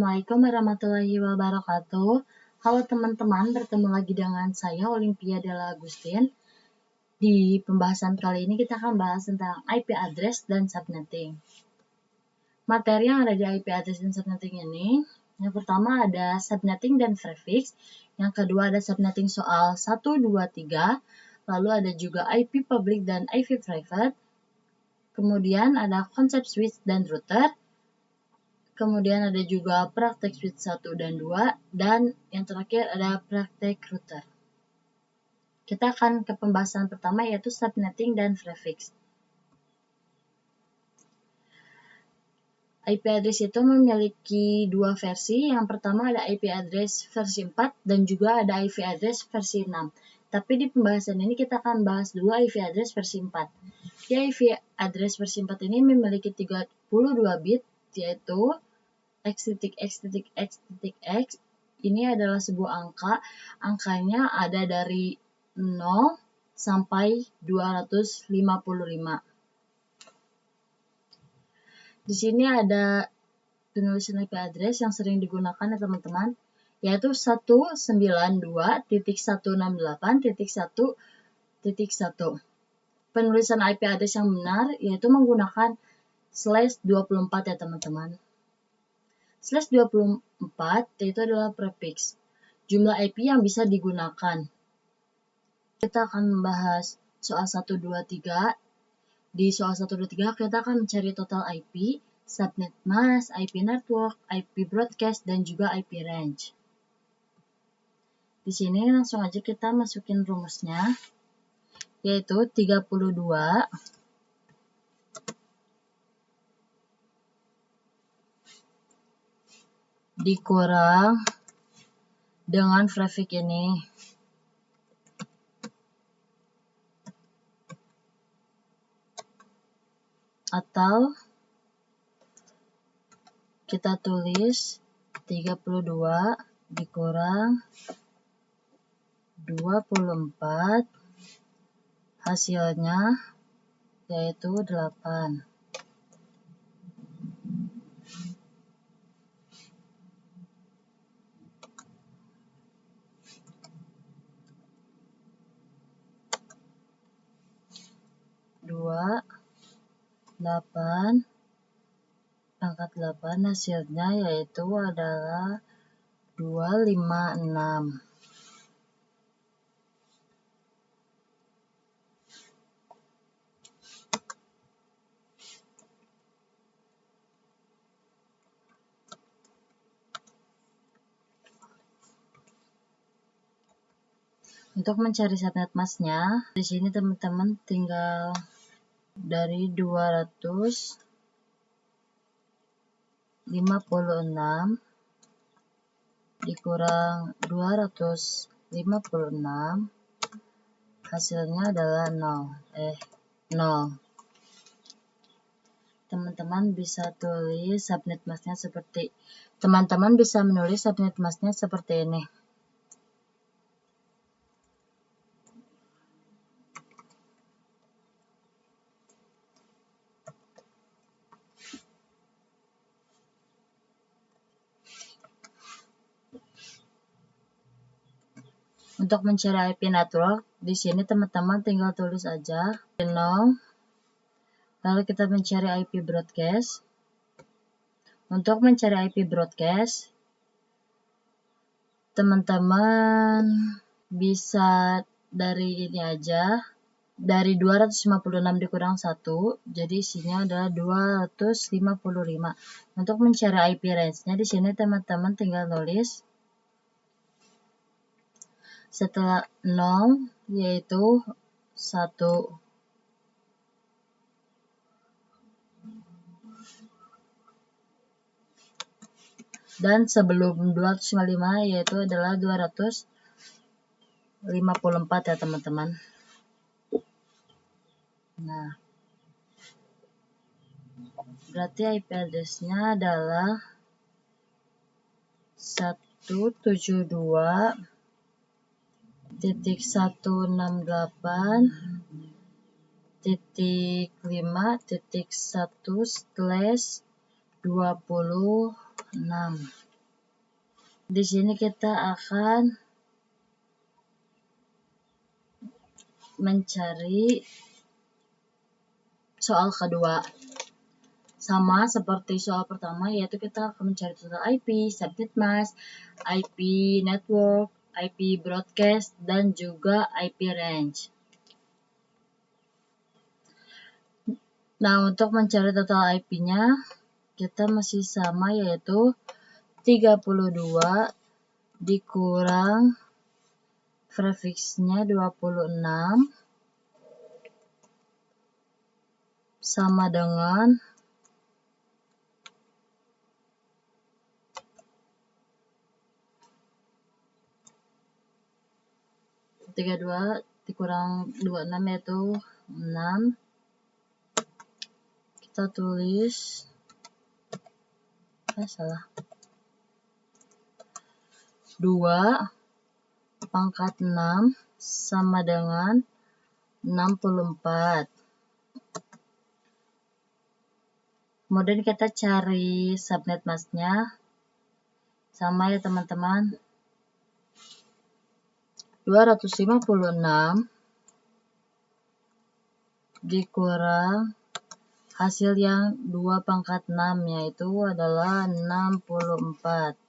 Assalamualaikum warahmatullahi wabarakatuh. Halo teman-teman, bertemu lagi dengan saya Olimpia Della Agustin. Di pembahasan kali ini kita akan bahas tentang IP address dan subnetting. Materi yang ada di IP address dan subnetting ini, yang pertama ada subnetting dan prefix, yang kedua ada subnetting soal 1, 2, 3, lalu ada juga IP public dan IP private, kemudian ada konsep switch dan router, kemudian ada juga praktek switch 1 dan 2, dan yang terakhir ada praktek router. Kita akan ke pembahasan pertama yaitu subnetting dan prefix. IP address itu memiliki dua versi. Yang pertama ada IP address versi 4 dan juga ada IP address versi 6. Tapi di pembahasan ini kita akan bahas dulu IP address versi 4. Di IP address versi 4 ini memiliki 32 bit, yaitu x.x.x ini adalah sebuah angka. Angkanya ada dari 0 sampai 255. Di sini ada penulisan IP address yang sering digunakan ya teman-teman, yaitu 192.168.1.1. Penulisan IP address yang benar yaitu menggunakan /24 ya teman-teman. /24 itu adalah prefix, jumlah IP yang bisa digunakan. Kita akan membahas soal 1, 2, 3. Di soal 1, 2, 3 kita akan mencari total IP, subnet mask, IP network, IP broadcast, dan juga IP range. Di sini langsung aja kita masukin rumusnya, yaitu 32 dikurang dengan prefix ini. Atau kita tulis 32 dikurang 24, hasilnya yaitu 8. Angkat 8 hasilnya yaitu adalah 256. Untuk mencari subnet masknya, di sini teman-teman tinggal dari 256 dikurang 256, hasilnya adalah 0. Teman-teman bisa tulis subnet masknya menulis subnet masknya seperti ini. Untuk mencari IP network, di sini teman-teman tinggal tulis aja 0. Lalu kita mencari IP broadcast. Untuk mencari IP broadcast, teman-teman bisa dari ini aja, dari 256 dikurang 1, jadi isinya adalah 255. Untuk mencari IP range-nya, di sini teman-teman tinggal tulis setelah 0 yaitu 1. Dan sebelum 255 yaitu adalah 254 ya teman-teman. Nah, berarti IP address-nya adalah 172.168.5.1/26. Di sini kita akan mencari soal kedua. Sama seperti soal pertama, yaitu kita akan mencari total IP, subnet mask, IP network, IP broadcast, dan juga IP range. Nah, untuk mencari total IP-nya, kita masih sama, yaitu 32 dikurang prefixnya 26 sama dengan 32 dikurang 26 yaitu 6. Kita tulis salah. 2 pangkat 6 sama dengan 64. Kemudian kita cari subnet masknya. Sama ya teman-teman. 256 dikurang hasil yang 2 pangkat 6 yaitu adalah 64.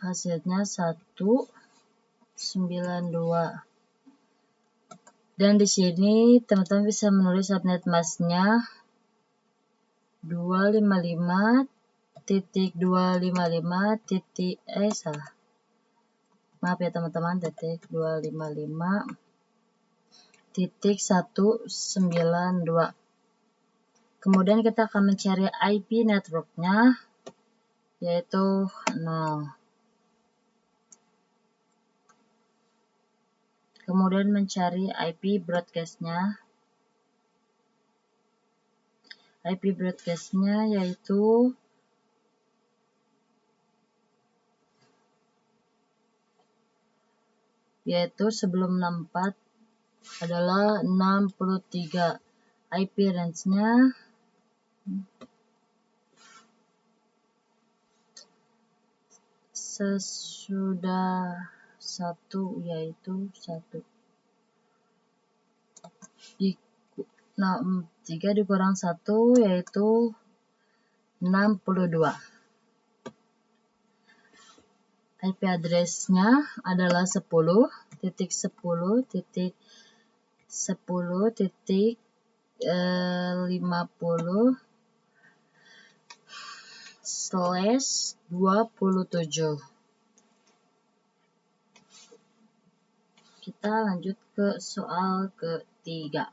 Hasilnya 192. Dan di sini teman-teman bisa menulis subnet masknya 255.255 maaf ya teman-teman, titik 255.192. Kemudian kita akan mencari IP networknya yaitu 0. Kemudian mencari IP broadcastnya. IP broadcastnya yaitu sebelum 64 adalah 63. IP range-nya sesudah 1 yaitu 1. 3 dikurang 1 yaitu 62. IP address-nya adalah 10.10.10.50/27. Kita lanjut ke soal ketiga.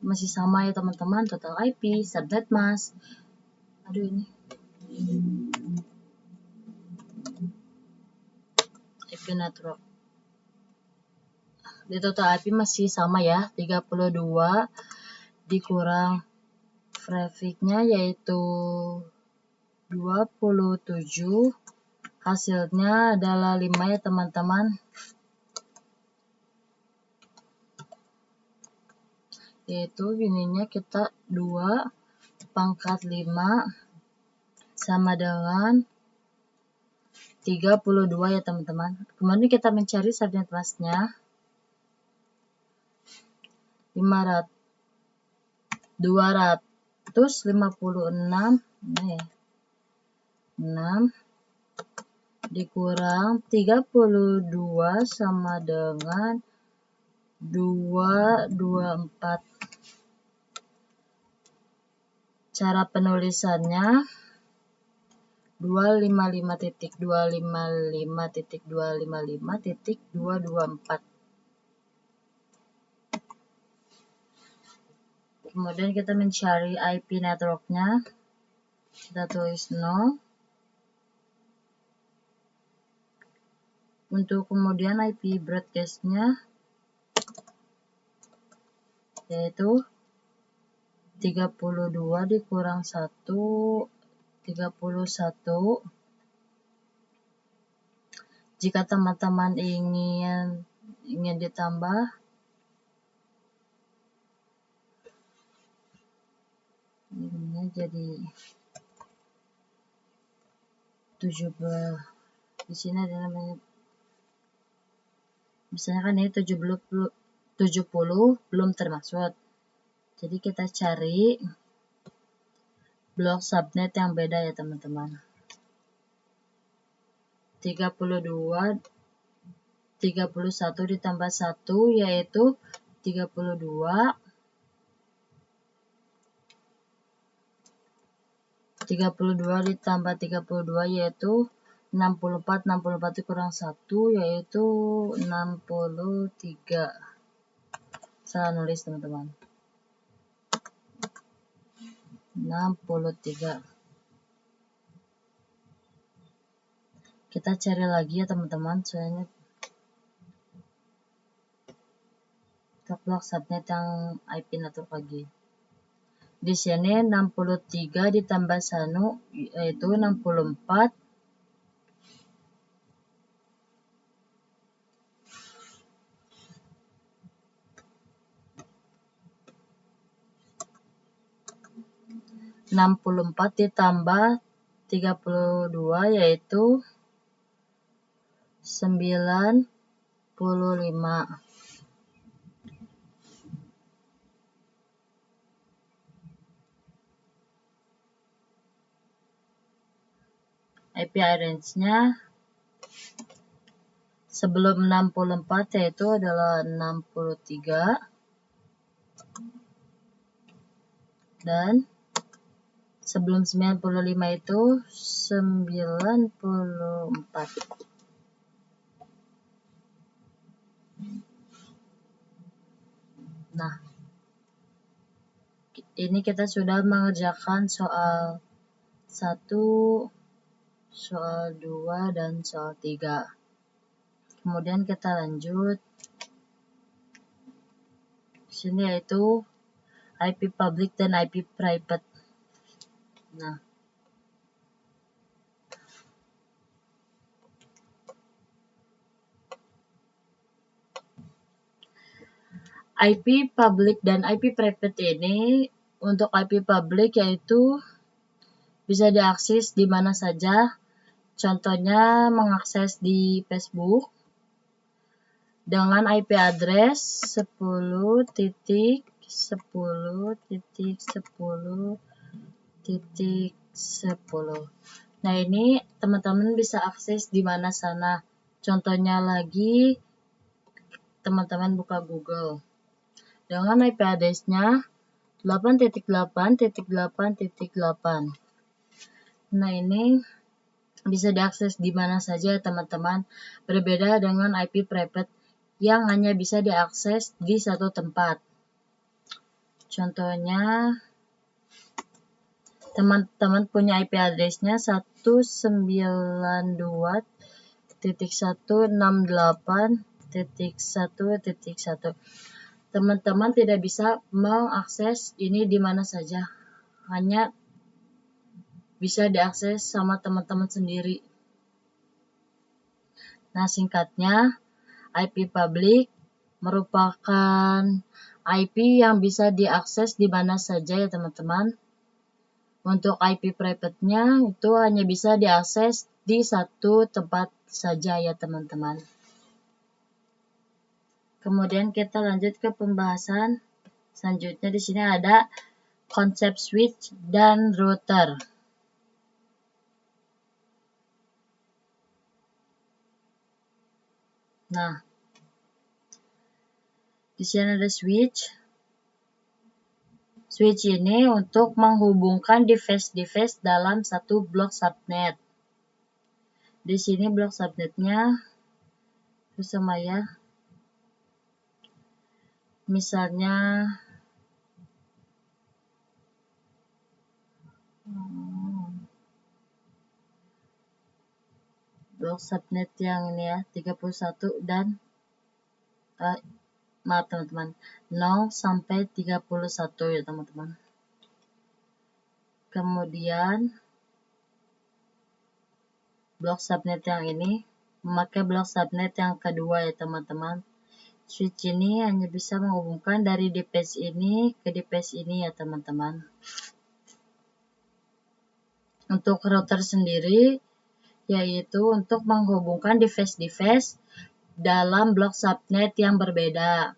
Masih sama ya teman-teman, total IP, subnet mask. Ini IP network. Di total IP masih sama ya, 32 dikurang prefixnya yaitu 27. Hasilnya adalah 5 ya teman-teman. Yaitu ininya kita 2 pangkat 5 sama dengan 32 ya teman-teman. Kemudian kita mencari subnet masknya 256 6 dikurang 32 sama dengan 224. Cara penulisannya 255.255.254. Kemudian kita mencari IP networknya. Kita tulis 0. Untuk kemudian IP broadcastnya yaitu 32 dikurang 1 31. Jika teman-teman ingin ingin ditambah, ini jadi 70. Di sini ada namanya, misalnya kan ini 70 belum termaksud. Jadi kita cari blok subnet yang beda ya teman-teman. 31 ditambah 1 yaitu 32. 32 ditambah 32 yaitu 64. 64 kurang 1 yaitu 63. Salah nulis teman-teman. 63. Kita cari lagi ya teman-teman, soalnya kita blok subnet yang IP network lagi. Di sini 63 ditambah 1 yaitu 64. Ditambah 32 yaitu 95. IP range-nya sebelum 64 yaitu adalah 63 dan sebelum 95 itu 94. Nah, ini kita sudah mengerjakan soal 1, soal 2, dan soal 3. Kemudian kita lanjut. Sini yaitu IP public dan IP private. Nah, IP public dan IP private ini, untuk IP public yaitu bisa diakses di mana saja. Contohnya mengakses di Facebook dengan IP address 10.10.10.10. Nah, ini teman-teman bisa akses di mana sana. Contohnya lagi, teman-teman buka Google dengan IP address-nya 8.8.8.8. Nah, ini bisa diakses di mana saja teman-teman, berbeda dengan IP private yang hanya bisa diakses di satu tempat. Contohnya, teman-teman punya IP address-nya 192.168.1.1. Teman-teman tidak bisa mengakses ini di mana saja, hanya bisa diakses sama teman-teman sendiri. Nah, singkatnya, IP public merupakan IP yang bisa diakses di mana saja ya teman-teman. Untuk IP private-nya itu hanya bisa diakses di satu tempat saja ya teman-teman. Kemudian kita lanjut ke pembahasan selanjutnya. Di sini ada konsep switch dan router. Nah, di sini ada switch. Switch ini untuk menghubungkan device-device dalam satu blok subnet. Di sini blok subnetnya sama ya. Misalnya blok subnet yang ini ya, 31 dan maaf teman-teman, 0 sampai 31 ya teman-teman. Kemudian blok subnet yang ini memakai blok subnet yang kedua ya teman-teman, Switch ini hanya bisa menghubungkan dari device ini ke device ini ya teman-teman. Untuk router sendiri yaitu untuk menghubungkan device-device dalam blok subnet yang berbeda.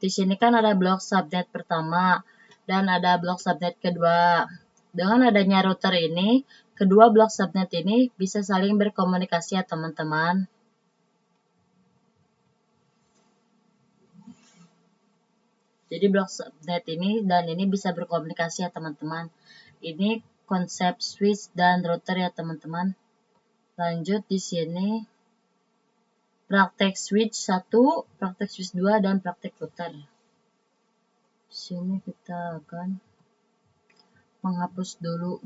Di sini kan ada blok subnet pertama dan ada blok subnet kedua. Dengan adanya router ini, kedua blok subnet ini bisa saling berkomunikasi ya teman-teman. Jadi blok subnet ini dan ini bisa berkomunikasi ya teman-teman. Ini konsep switch dan router ya teman-teman. Lanjut di sini praktek switch 1, praktek switch 2 dan praktek router. Di sini kita akan menghapus dulu.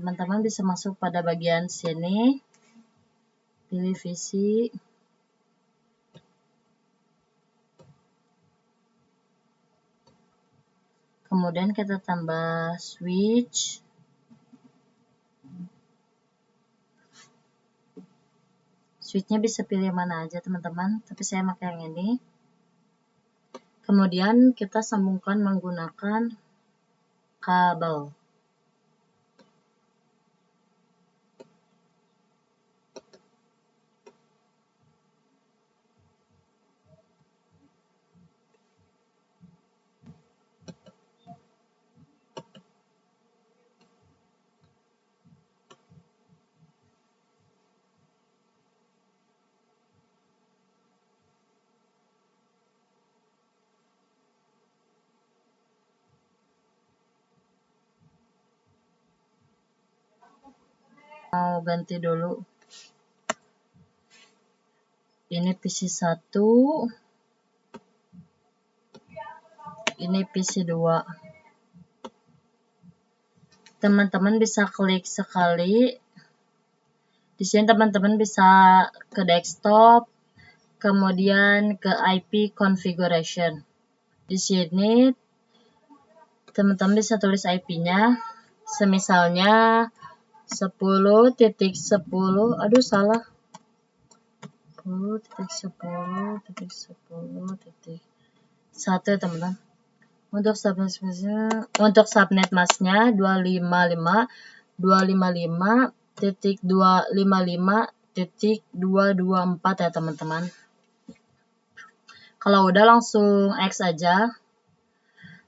Teman-teman bisa masuk pada bagian sini, pilih visi, kemudian kita tambah switch, switchnya bisa pilih mana aja teman-teman, tapi saya pakai yang ini. Kemudian kita sambungkan menggunakan kabel. Mau ganti dulu. Ini PC 1, ini PC 2. Teman-teman bisa klik sekali. Di sini teman-teman bisa ke desktop, kemudian ke IP configuration. Di sini teman-teman bisa tulis IP-nya, semisalnya 10.10, aduh salah, 10.10.10.1 ya teman-teman. Untuk subnet masknya 255.255.254 ya teman-teman. Kalau udah langsung X aja.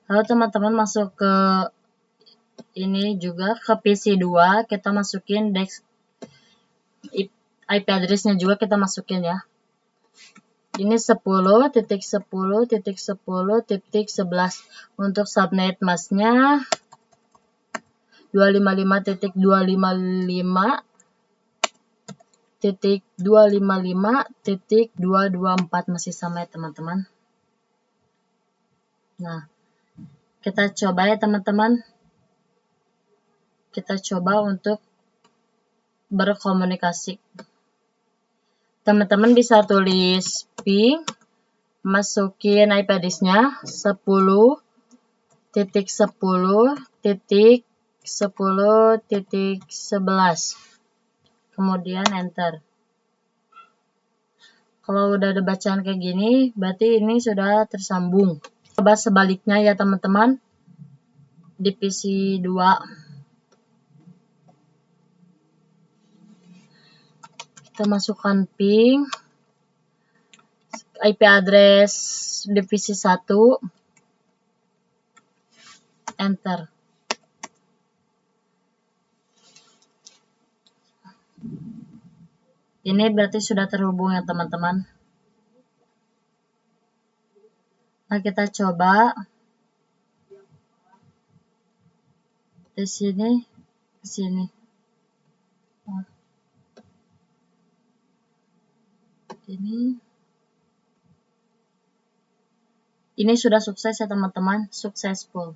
Lalu teman-teman masuk ke ini juga ke PC 2, kita masukin IP address-nya juga kita masukin ya. Ini 10.10.10.11. Untuk subnet masknya 255.255.255.224 masih sama ya teman-teman. Nah, kita coba ya teman-teman. Kita coba untuk berkomunikasi. Teman-teman bisa tulis ping, masukin IP address-nya 10.10.10.11. Kemudian enter. Kalau udah ada bacaan kayak gini, berarti ini sudah tersambung. Coba sebaliknya ya teman-teman. Di PC 2. Kita masukkan ping, IP address divisi 1, enter. Ini berarti sudah terhubung ya teman-teman. Nah, kita coba di sini, ke sini. Ini sudah sukses ya teman-teman, successful.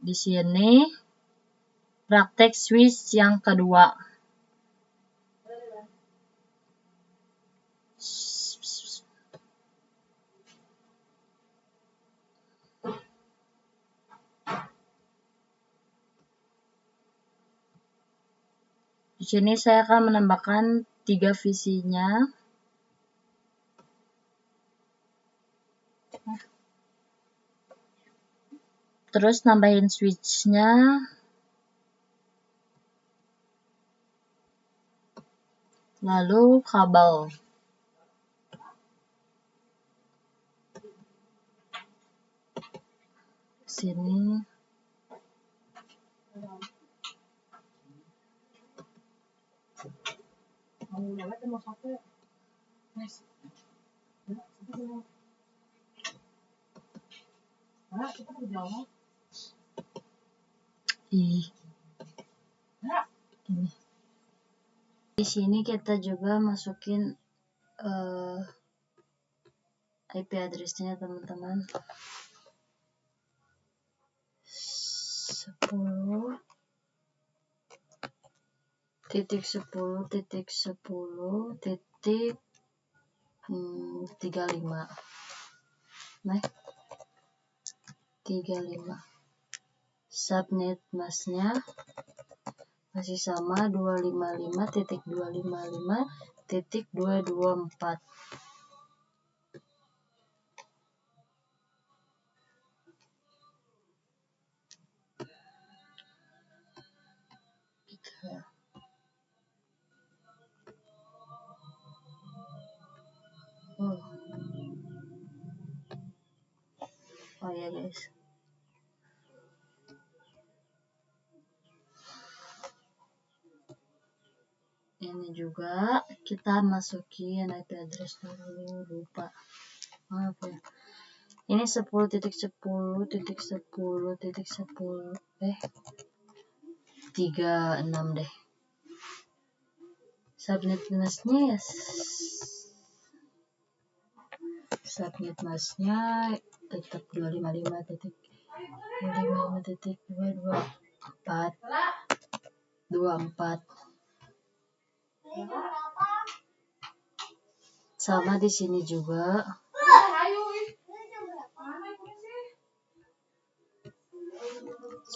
Di sini praktek switch yang kedua. Di sini saya akan menambahkan 3 visinya. Terus nambahin switch-nya. Lalu kabel. Sini. Ini. Di sini kita juga masukin IP address-nya teman-teman. 10.10.10.35. Nah, 35. Subnet masknya masih sama 255.255.224. Oh ya guys. Ini juga kita masukin IP address dulu, lupa. Maaf ya. Ini 10.10.10.10 36 deh. Subnet masknya ya. Subnet masknya tetap 255.224. Sama di sini juga.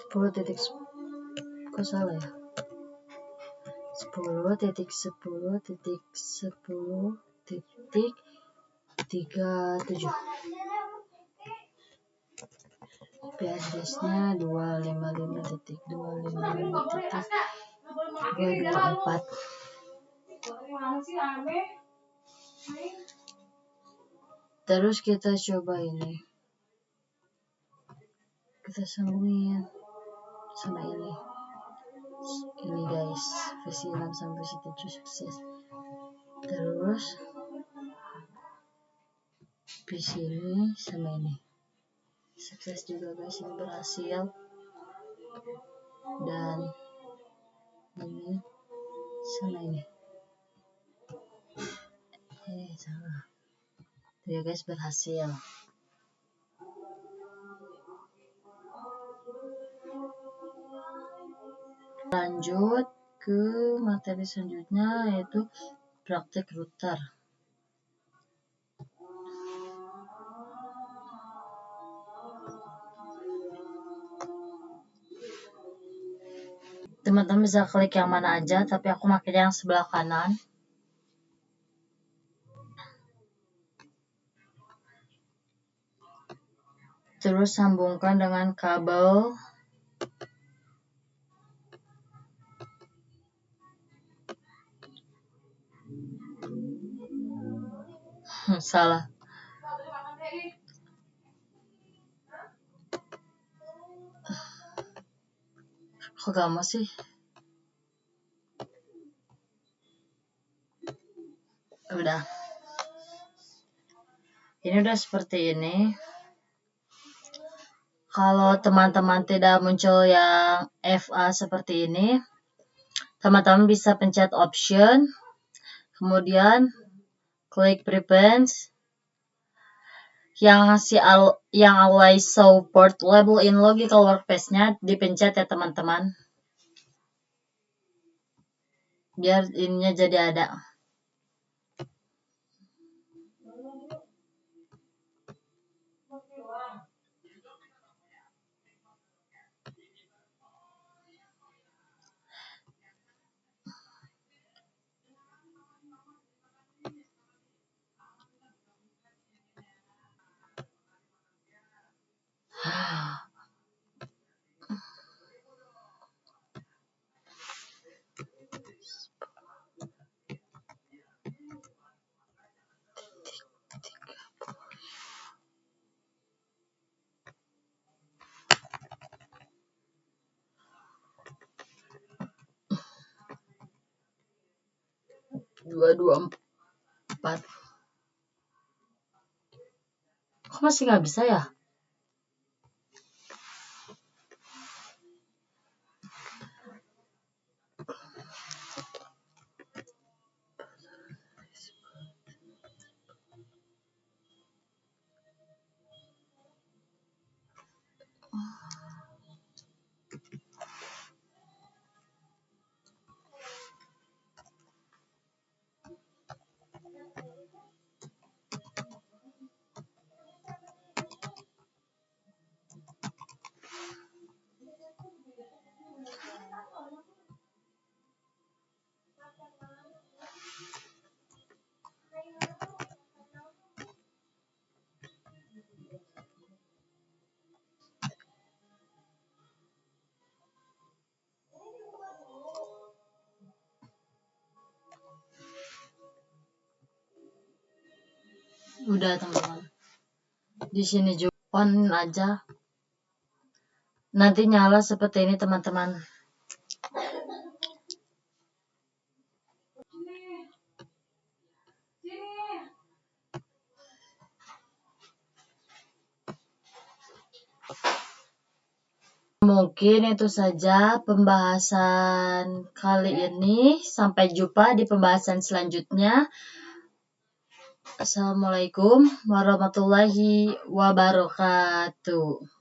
Kok salah ya? 10.10.10.37. PSS-nya 255.255.224. Terus kita coba ini. Kita sambungin sama ini. Ini guys, versi 6 sampai versi 7 sukses. Terus di sini sama ini. Sukses juga guys, ini berhasil. Dan ini sama ini. Salah. Tuh ya guys, berhasil. Lanjut ke materi selanjutnya, yaitu praktek router. Teman-teman bisa klik yang mana aja, tapi aku pakai yang sebelah kanan. Terus sambungkan dengan kabel. Salah. Kok kamu sih? Udah. Ini udah seperti ini. Kalau teman-teman tidak muncul yang FA seperti ini, teman-teman bisa pencet option. Kemudian klik preference. Yang always show port label in logical workspace-nya dipencet ya teman-teman. Biar ininya jadi ada. Dua 4. Kok masih nggak bisa ya? Udah teman-teman. Di sini juga on aja. Nanti nyala seperti ini teman-teman. Mungkin itu saja pembahasan kali ini. Sampai jumpa di pembahasan selanjutnya. Assalamualaikum warahmatullahi wabarakatuh.